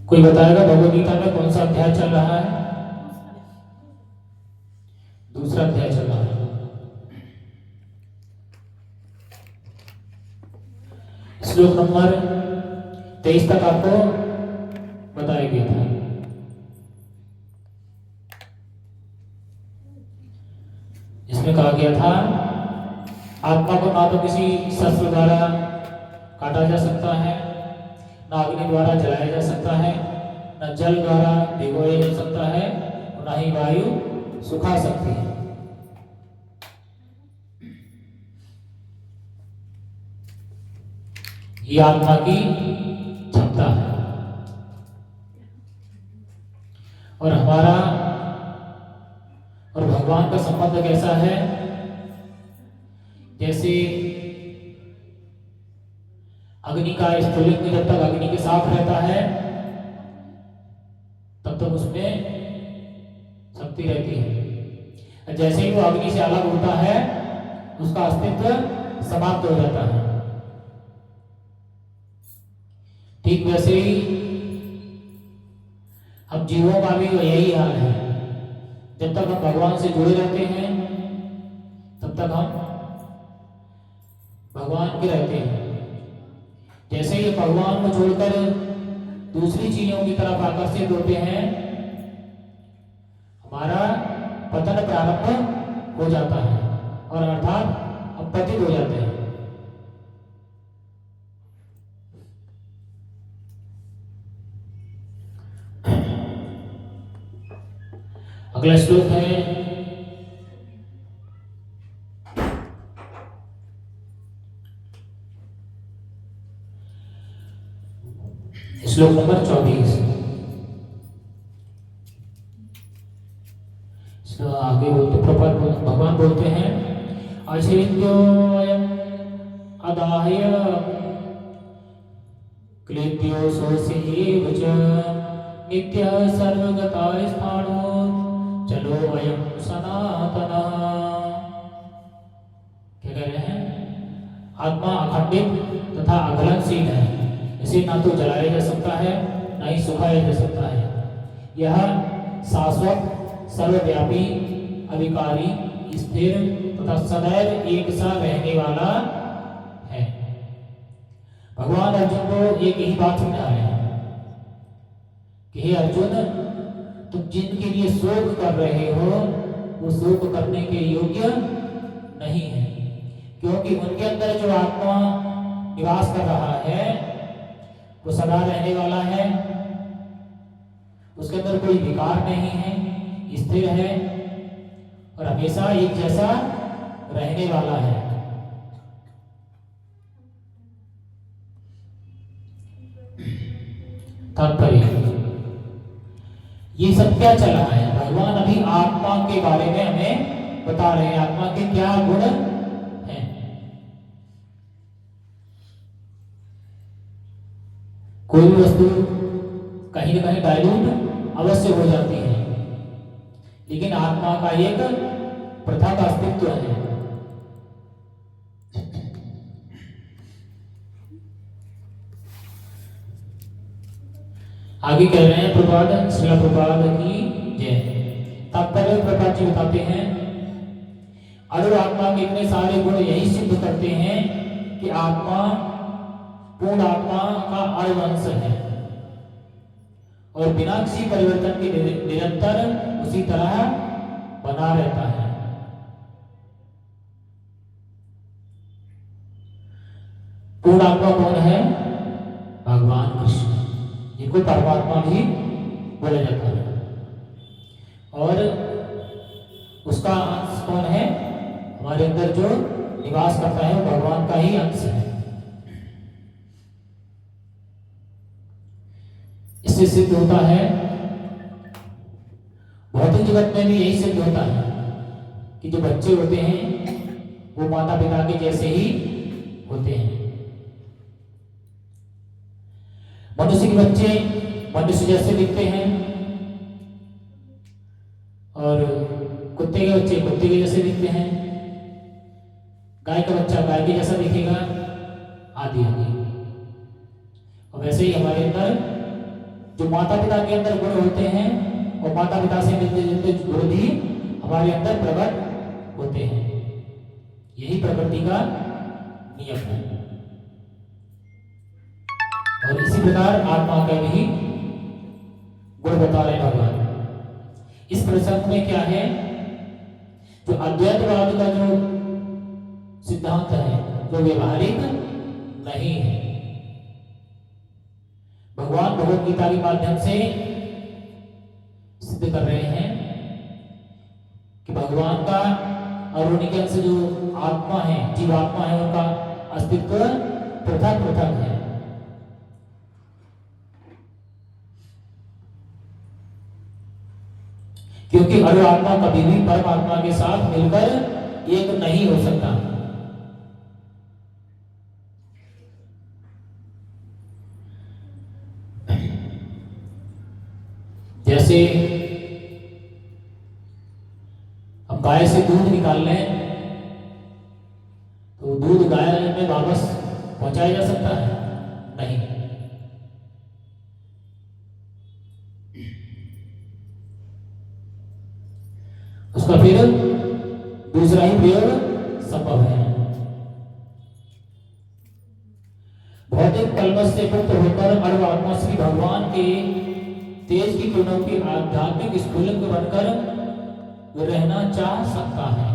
कोई बताएगा भगवद गीता में कौन सा अध्याय चल रहा है? दूसरा अध्याय चल रहा है। श्लोक नंबर 23 तक आपको बताया गया था। इसमें कहा गया था आत्मा को ना तो किसी शस्त्र द्वारा काटा जा सकता है, ना अग्नि द्वारा जलाया जा सकता है, न जल द्वारा भिगोया जा सकता है, और ना ही वायु सुखा सकती है। ये आत्मा की क्षमता है। और हमारा और भगवान का संबंध कैसा है? जैसे अग्नि का स्फुलिंग जब तक अग्नि के साथ रहता है तब तक उसमें शक्ति रहती है। जैसे ही वो अग्नि से अलग होता है उसका अस्तित्व समाप्त हो जाता है। ठीक वैसे ही हम जीवों का भी यही हाल है। जब तक हम भगवान से जुड़े रहते हैं तब तक हम भगवान के रहते हैं। जैसे ही भगवान को छोड़कर दूसरी चीजों की तरफ आकर्षित होते हैं, हमारा पतन प्रारंभ हो जाता है और अर्थात हम पतित हो जाते हैं। अगला श्लोक है श्लोक नंबर 24। आगे बोलते भगवान बोलते हैं अचिन्त्योऽयम् अदाह्य क्लेद्यो सोऽस्यैव च नित्यः सर्वगतः स्थाणो चलो अयं सनातनः। क्या कह रहे हैं? आत्मा अखंडित तथा अगलनशील है। इसे ना तो जलाया जा सकता है ना ही सुखाया जा सकता है। यह शाश्वत सर्वव्यापी अविकारी स्थिर तथा सदैव एक सा रहने वाला है। भगवान अर्जुन को एक ही बात समझा रहे हैं कि हे अर्जुन, तुम जिनके लिए शोक कर रहे हो वो शोक करने के योग्य नहीं है, क्योंकि उनके अंदर जो आत्मा निवास कर रहा है वो सदा रहने वाला है। उसके अंदर कोई विकार नहीं है, स्थिर है और हमेशा एक जैसा रहने वाला है। तात्पर्य ये सब क्या चल रहा है? भगवान अभी आत्मा के बारे में हमें बता रहे हैं, आत्मा के क्या गुण हैं। कोई भी वस्तु कहीं न कहीं डाइल्यूट अवश्य हो जाती है, लेकिन आत्मा का एक प्रथम अस्तित्व है। आगे कह रहे हैं प्रभुपाद श्रील प्रभुपाद की जय। तात्पर्य प्रभुपाद जी बताते हैं अरुण आत्मा के इतने सारे गुण यही सिद्ध करते हैं कि आत्मा पूर्ण आत्मा का अणुवंश है और बिना किसी परिवर्तन के निरंतर उसी तरह बना रहता है। पूर्ण आत्मा कौन है? भगवान कृष्ण, जिनको परमात्मा भी बोला जाता है। और उसका अंश कौन है? हमारे अंदर जो निवास करता है वो भगवान का ही अंश है। इससे सिद्ध होता है, भौतिक जगत में भी यही सिद्ध होता है कि जो बच्चे होते हैं वो माता पिता के जैसे ही होते हैं। मनुष्य के बच्चे मनुष्य जैसे दिखते हैं और कुत्ते के बच्चे कुत्ते के जैसे दिखते हैं, गाय का बच्चा गाय के जैसा दिखेगा, आदि आदि। और वैसे वैसे ही हमारे अंदर जो माता पिता के अंदर गुण होते हैं और माता पिता से मिलते जुलते गुण भी हमारे अंदर प्रकट होते हैं। यही प्रकृति का नियम है। और इसी प्रकार आत्मा का भी गुण बता रहे भगवान। इस प्रसंग में क्या है, जो अद्वैतवाद का जो सिद्धांत है जो व्यवहारिक नहीं है। भगवान भगवद गीता के माध्यम से सिद्ध कर रहे हैं कि भगवान का और उन्हीं के अंश जो आत्मा है, जीवात्मा है, उनका अस्तित्व पृथक पृथक है। क्योंकि अणु आत्मा कभी भी परमात्मा के साथ मिलकर एक नहीं हो सकता। जैसे हम गाय से दूध निकाल लें तो दूध गाय में वापस पहुंचाया जा सकता है? नहीं। उसका फिर दूसरा ही प्रयोग संभव है। भौतिक कलमश से मुक्त होकर अणु आत्मा श्री भगवान के तेज की किरणों के आध्यात्मिक स्फुलिंग बनकर रहना चाह सकता है।